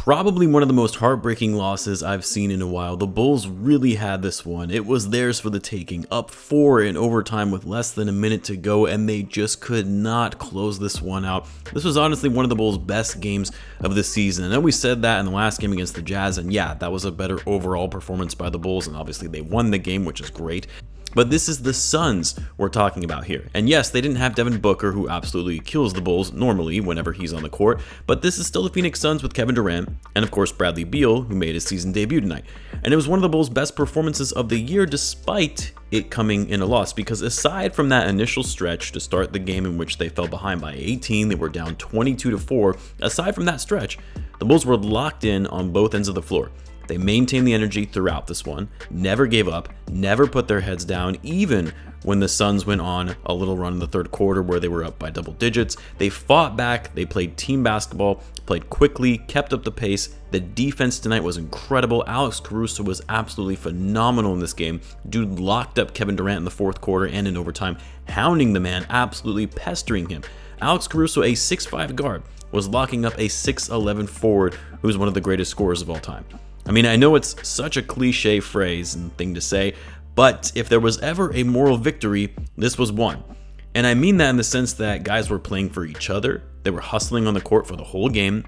Probably one of the most heartbreaking losses I've seen in a while. The Bulls really had this one. It was theirs for the taking, up 4 in overtime with less than a minute to go, and they just could not close this one out. This was honestly one of the Bulls' best games of the season. I know we said that in the last game against the Jazz, and yeah, that was a better overall performance by the Bulls, and obviously they won the game, which is great. But this is the Suns we're talking about here. And yes, they didn't have Devin Booker, who absolutely kills the Bulls normally whenever he's on the court, but this is still the Phoenix Suns with Kevin Durant, and of course Bradley Beal, who made his season debut tonight. And it was one of the Bulls' best performances of the year despite it coming in a loss, because aside from that initial stretch to start the game in which they fell behind by 18, they were down 22-4, aside from that stretch, the Bulls were locked in on both ends of the floor. They maintained the energy throughout this one, never gave up, never put their heads down, even when the Suns went on a little run in the third quarter where they were up by double digits. They fought back, they played team basketball, played quickly, kept up the pace. The defense tonight was incredible. Alex Caruso was absolutely phenomenal in this game. Dude locked up Kevin Durant in the fourth quarter and in overtime, hounding the man, absolutely pestering him. Alex Caruso, a 6'5 guard, was locking up a 6'11 forward who's one of the greatest scorers of all time. I mean, I know it's such a cliche phrase and thing to say, but if there was ever a moral victory, this was one. And I mean that in the sense that guys were playing for each other. They were hustling on the court for the whole game.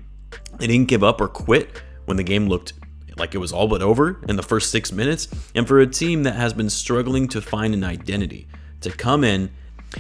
They didn't give up or quit when the game looked like it was all but over in the first 6 minutes. And for a team that has been struggling to find an identity, to come in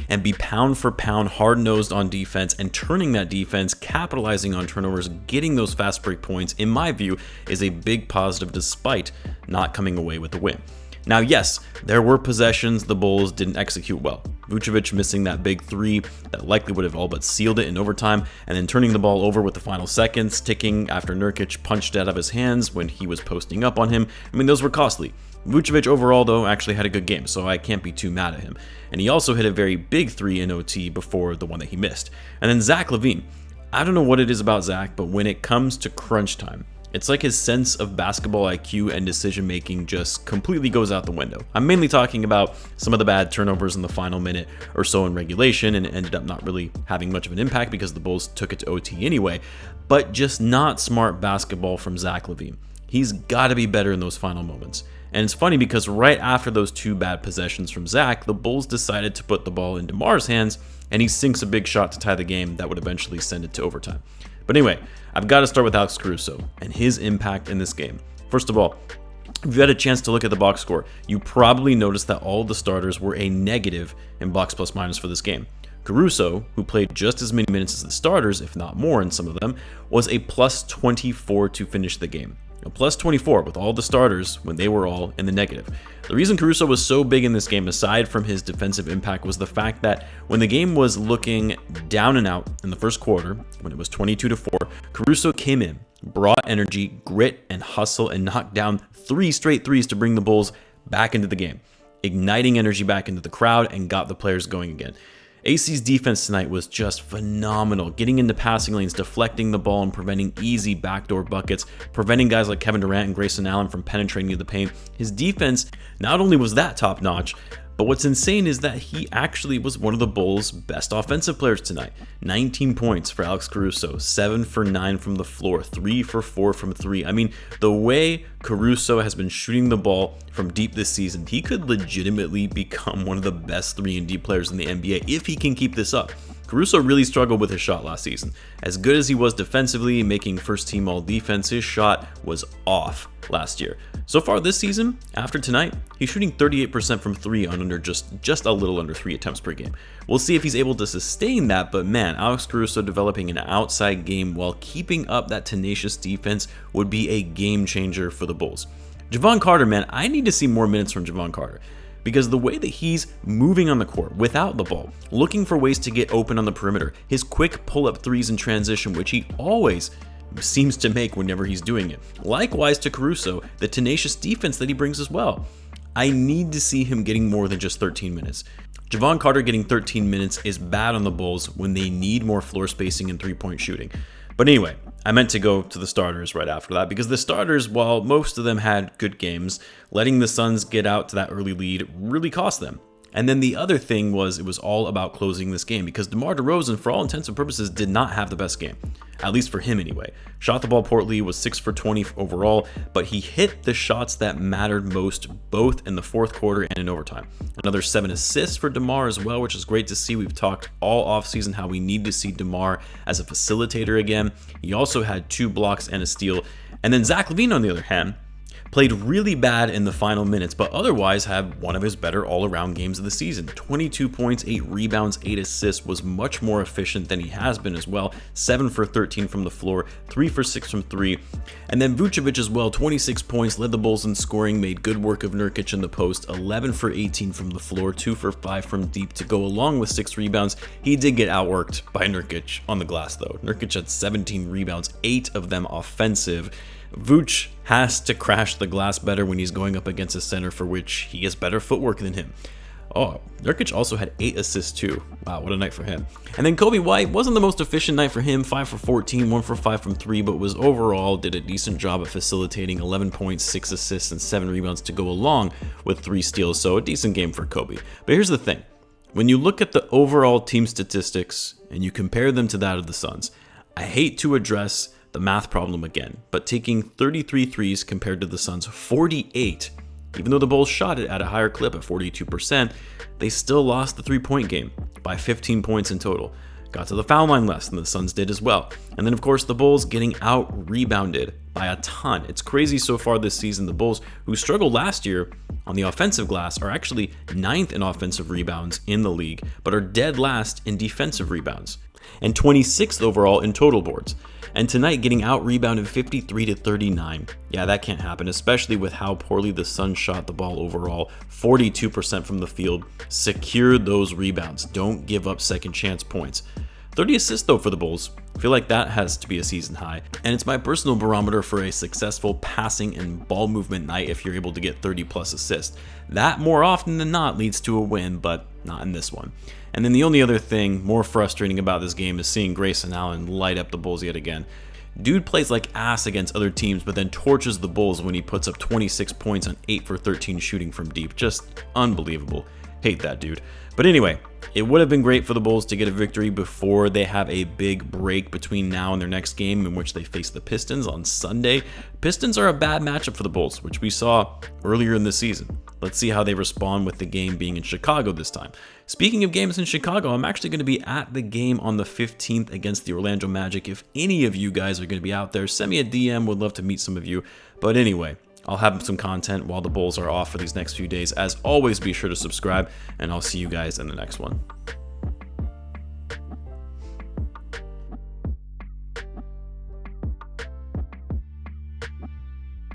and be pound for pound hard-nosed on defense and turning that defense, capitalizing on turnovers, getting those fast break points, in my view, is a big positive despite not coming away with the win. Now, yes, there were possessions the Bulls didn't execute well. Vucevic missing that big three that likely would have all but sealed it in overtime, and then turning the ball over with the final seconds ticking after Nurkic punched out of his hands when he was posting up on him. I mean, those were costly. Vucevic overall, though, actually had a good game, so I can't be too mad at him. And he also hit a very big three in OT before the one that he missed. And then Zach Lavine. I don't know what it is about Zach, but when it comes to crunch time, it's like his sense of basketball IQ and decision making just completely goes out the window. I'm mainly talking about some of the bad turnovers in the final minute or so in regulation, and it ended up not really having much of an impact because the Bulls took it to OT anyway, but just not smart basketball from Zach Lavine. He's got to be better in those final moments. And it's funny because right after those two bad possessions from Zach, the Bulls decided to put the ball in DeMar's hands, and he sinks a big shot to tie the game that would eventually send it to overtime. But anyway, I've got to start with Alex Caruso and his impact in this game. First of all, if you had a chance to look at the box score, you probably noticed that all of the starters were a negative in box plus minus for this game. Caruso, who played just as many minutes as the starters, if not more in some of them, was a plus 24 to finish the game. A plus 24 with all the starters when they were all in the negative. The reason Caruso was so big in this game, aside from his defensive impact, was the fact that when the game was looking down and out in the first quarter, when it was 22-4, Caruso came in, brought energy, grit, and hustle, and knocked down 3 straight threes to bring the Bulls back into the game, igniting energy back into the crowd and got the players going again. AC's defense tonight was just phenomenal, getting into passing lanes, deflecting the ball, and preventing easy backdoor buckets, preventing guys like Kevin Durant and Grayson Allen from penetrating to the paint. His defense not only was that top-notch, but what's insane is that he actually was one of the Bulls' best offensive players tonight. 19 points for Alex Caruso, 7 for 9 from the floor, 3 for 4 from 3. I mean, the way Caruso has been shooting the ball from deep this season, he could legitimately become one of the best 3-and-D players in the NBA if he can keep this up. Caruso really struggled with his shot last season. As good as he was defensively, making first-team all-defense, his shot was off last year. So far this season, after tonight, he's shooting 38% from 3 on under just a little under 3 attempts per game. We'll see if he's able to sustain that, but man, Alex Caruso developing an outside game while keeping up that tenacious defense would be a game changer for the Bulls. Javon Carter, man, I need to see more minutes from Javon Carter, because the way that he's moving on the court without the ball, looking for ways to get open on the perimeter, his quick pull-up threes in transition, which he always seems to make whenever he's doing it. Likewise to Caruso, the tenacious defense that he brings as well. I need to see him getting more than just 13 minutes. Javon Carter getting 13 minutes is bad on the Bulls when they need more floor spacing and three-point shooting. But anyway, I meant to go to the starters right after that, because the starters, while most of them had good games, letting the Suns get out to that early lead really cost them. And then the other thing was it was all about closing this game because DeMar DeRozan, for all intents and purposes, did not have the best game, at least for him anyway. Shot the ball poorly, was 6 for 20 overall, but he hit the shots that mattered most both in the fourth quarter and in overtime. Another 7 assists for DeMar as well, which is great to see. We've talked all offseason how we need to see DeMar as a facilitator again. He also had 2 blocks and a steal. And then Zach Lavine, on the other hand, played really bad in the final minutes, but otherwise had one of his better all-around games of the season. 22 points, 8 rebounds, 8 assists, was much more efficient than he has been as well. 7 for 13 from the floor, 3 for 6 from 3. And then Vucevic as well, 26 points, led the Bulls in scoring, made good work of Nurkic in the post, 11 for 18 from the floor, 2 for 5 from deep to go along with 6 rebounds. He did get outworked by Nurkic on the glass though. Nurkic had 17 rebounds, 8 of them offensive. Vooch has to crash the glass better when he's going up against a center for which he has better footwork than him. Oh, Nurkic also had 8 assists too. Wow, what a night for him. And then Coby White wasn't the most efficient night for him, 5 for 14, 1 for 5 from 3, but was overall did a decent job at facilitating, 11 points, 6 assists, and 7 rebounds to go along with 3 steals, so a decent game for Coby. But here's the thing. When you look at the overall team statistics and you compare them to that of the Suns, I hate to address the math problem again, but taking 33 threes compared to the Suns' 48, even though the Bulls shot it at a higher clip at 42%, they still lost the 3-point game by 15 points in total. Got to the foul line less than the Suns did as well. And then of course the Bulls getting out-rebounded by a ton. It's crazy so far this season. The Bulls, who struggled last year on the offensive glass, are actually 9th in offensive rebounds in the league, but are dead last in defensive rebounds, and 26th overall in total boards. And tonight getting out-rebounded 53-39. Yeah, that can't happen, especially with how poorly the Suns shot the ball overall. 42% from the field. Secure those rebounds. Don't give up second chance points. 30 assists though for the Bulls. I feel like that has to be a season high. And it's my personal barometer for a successful passing and ball movement night if you're able to get 30 plus assists. That more often than not leads to a win, but not in this one. And then the only other thing more frustrating about this game is seeing Grayson Allen light up the Bulls yet again. Dude plays like ass against other teams, but then torches the Bulls when he puts up 26 points on 8 for 13 shooting from deep. Just unbelievable. Hate that dude. But anyway, it would have been great for the Bulls to get a victory before they have a big break between now and their next game in which they face the Pistons on Sunday. Pistons are a bad matchup for the Bulls, which we saw earlier in the season. Let's see how they respond with the game being in Chicago this time. Speaking of games in Chicago, I'm actually going to be at the game on the 15th against the Orlando Magic. If any of you guys are going to be out there, send me a DM. Would love to meet some of you. But anyway, I'll have some content while the Bulls are off for these next few days. As always, be sure to subscribe, and I'll see you guys in the next one.